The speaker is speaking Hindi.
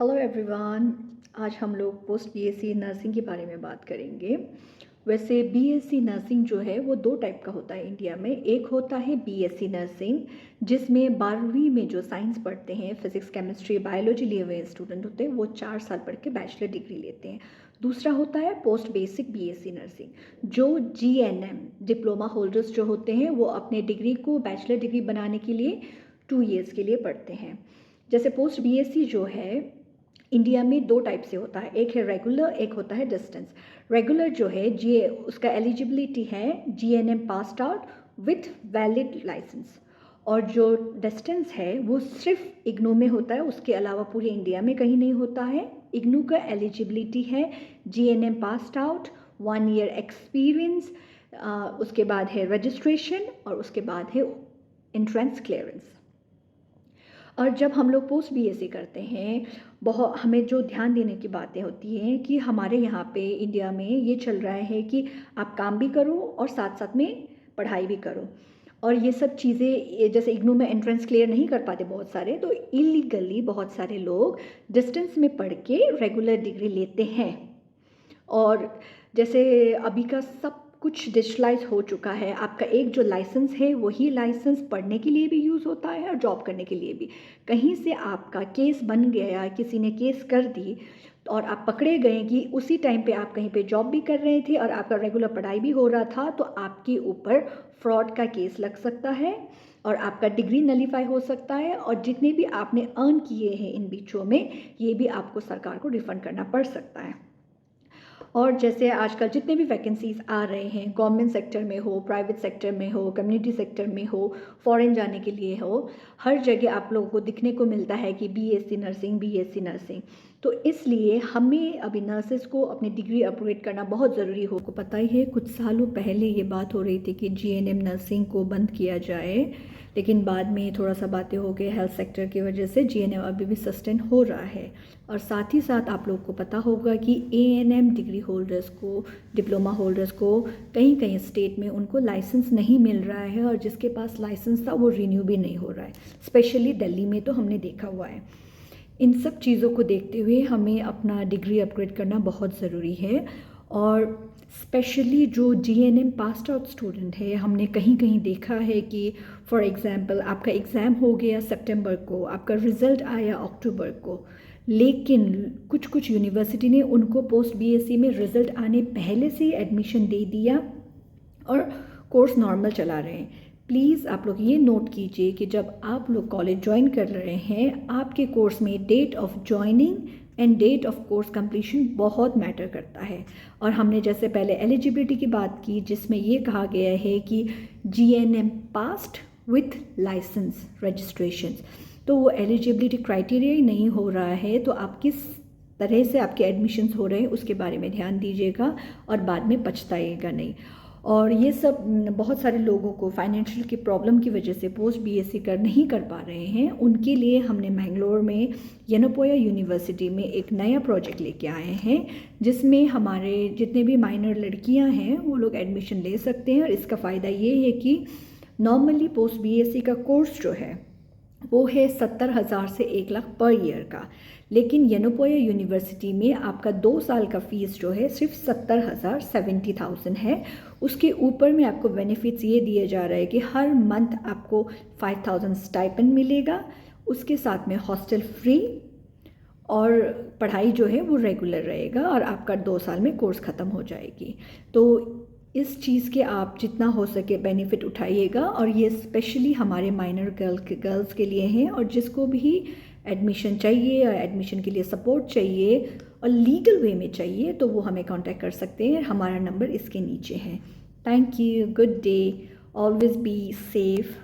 Hello everyone. आज हम लोग पोस्ट बीएससी नर्सिंग के बारे में बात करेंगे। वैसे बीएससी नर्सिंग जो है वो दो टाइप का होता है इंडिया में। एक होता है बीएससी नर्सिंग जिसमें 12वीं में जो साइंस पढ़ते हैं, फिजिक्स केमिस्ट्री बायोलॉजी लिए हुए स्टूडेंट होते हैं, वो 4 साल पढ़ के बैचलर डिग्री लेते हैं। दूसरा होता है पोस्ट बेसिक बीएससी नर्सिंग जो जीएनएम डिप्लोमा होल्डर्स जो होते हैं वो अपने डिग्री को बैचलर डिग्री बनाने के लिए 2 ईयर्स के लिए पढ़ते हैं। जैसे पोस्ट बीएससी जो है इंडिया में दो टाइप से होता है, एक है रेगुलर, एक होता है डिस्टेंस। रेगुलर जो है जी उसका एलिजिबिलिटी है GNM passed out with valid license, और जो डिस्टेंस है वो सिर्फ इग्नू में होता है, उसके अलावा पूरे इंडिया में कहीं नहीं होता है। इग्नू का एलिजिबिलिटी है GNM passed out, 1 year experience, उसके बाद है रजिस्ट्रेशन और उसके बाद है एंट्रेंस क्लियरेंस। और जब हम लोग पोस्ट बीएससी करते हैं, बहुत हमें जो ध्यान देने की बातें होती हैं कि हमारे यहाँ पे इंडिया में ये चल रहा है कि आप काम भी करो और साथ साथ में पढ़ाई भी करो। और ये सब चीज़ें जैसे इग्नू में एंट्रेंस क्लियर नहीं कर पाते बहुत सारे, तो इलीगली बहुत सारे लोग डिस्टेंस में पढ़ के रेगुलर डिग्री लेते हैं। और जैसे अभी का सब कुछ डिजिटलाइज हो चुका है, आपका एक जो लाइसेंस है वही लाइसेंस पढ़ने के लिए भी यूज़ होता है और जॉब करने के लिए भी। कहीं से आपका केस बन गया, किसी ने केस कर दी और आप पकड़े गए कि उसी टाइम पे आप कहीं पे जॉब भी कर रहे थे और आपका रेगुलर पढ़ाई भी हो रहा था, तो आपके ऊपर फ्रॉड का केस लग सकता है और आपका डिग्री नलीफाई हो सकता है, और जितने भी आपने अर्न किए हैं इन बीचों में ये भी आपको सरकार को रिफ़ंड करना पड़ सकता है। और जैसे आजकल जितने भी वैकेंसीज़ आ रहे हैं, गवर्नमेंट सेक्टर में हो, प्राइवेट सेक्टर में हो, कम्युनिटी सेक्टर में हो, फॉरेन जाने के लिए हो, हर जगह आप लोगों को दिखने को मिलता है कि बीएससी नर्सिंग, बीएससी नर्सिंग। तो इसलिए हमें अभी नर्सेस को अपनी डिग्री अपग्रेड करना बहुत ज़रूरी हो। को पता ही है कुछ सालों पहले ये बात हो रही थी कि जीएनएम नर्सिंग को बंद किया जाए, लेकिन बाद में थोड़ा सा बातें हो गई हेल्थ सेक्टर की वजह से जीएनएम अभी भी सस्टेन हो रहा है। और साथ ही साथ आप लोग को पता होगा कि एएनएम डिग्री होल्डर्स को, डिप्लोमा होल्डर्स को कहीं कहीं स्टेट में उनको लाइसेंस नहीं मिल रहा है, और जिसके पास लाइसेंस था वो रिन्यू भी नहीं हो रहा है। स्पेशली दिल्ली में तो हमने देखा हुआ है। इन सब चीज़ों को देखते हुए हमें अपना डिग्री अपग्रेड करना बहुत ज़रूरी है। और स्पेशली जो जीएनएम पास्ड आउट स्टूडेंट है, हमने कहीं कहीं देखा है कि फॉर एग्ज़ाम्पल आपका एग्ज़ाम हो गया सितंबर को, आपका रिज़ल्ट आया अक्टूबर को, लेकिन कुछ कुछ यूनिवर्सिटी ने उनको पोस्ट बीएससी में रिज़ल्ट आने पहले से ही एडमिशन दे दिया और कोर्स नॉर्मल चला रहे हैं। प्लीज़ आप लोग ये नोट कीजिए कि जब आप लोग कॉलेज ज्वाइन कर रहे हैं, आपके कोर्स में date of joining and date of course completion बहुत मैटर करता है। और हमने जैसे पहले एलिजिबिलिटी की बात की जिसमें ये कहा गया है कि GNM passed with license registration, तो वो एलिजिबिलिटी क्राइटेरिया ही नहीं हो रहा है, तो आप किस तरह से आपके एडमिशन्स हो रहे हैं उसके बारे में ध्यान दीजिएगा और बाद में पछताइएगा नहीं। और ये सब बहुत सारे लोगों को फाइनेंशियल की प्रॉब्लम की वजह से पोस्ट बीएससी कर नहीं कर पा रहे हैं, उनके लिए हमने मैंगलोर में येनेपोया यूनिवर्सिटी में एक नया प्रोजेक्ट लेके आए हैं जिसमें हमारे जितने भी माइनर लड़कियां हैं वो लोग एडमिशन ले सकते हैं। और इसका फ़ायदा ये है कि नॉर्मली पोस्ट बीएससी का कोर्स जो है वो है 70,000 से 1 लाख पर ईयर का, लेकिन येनेपोया यूनिवर्सिटी में आपका 2 साल का फ़ीस जो है सिर्फ 70,000 70,000 है। उसके ऊपर में आपको बेनिफिट्स ये दिए जा रहा है कि हर मंथ आपको 5,000 स्टाइपेंड मिलेगा, उसके साथ में हॉस्टल फ्री, और पढ़ाई जो है वो रेगुलर रहेगा और आपका 2 साल में कोर्स ख़त्म हो जाएगी। तो इस चीज़ के आप जितना हो सके बेनिफिट उठाइएगा, और ये स्पेशली हमारे माइनर गर्ल्स के लिए हैं। और जिसको भी एडमिशन चाहिए या एडमिशन के लिए सपोर्ट चाहिए और लीगल वे में चाहिए तो वो हमें कांटेक्ट कर सकते हैं। हमारा नंबर इसके नीचे है। Thank you, good day, always be safe.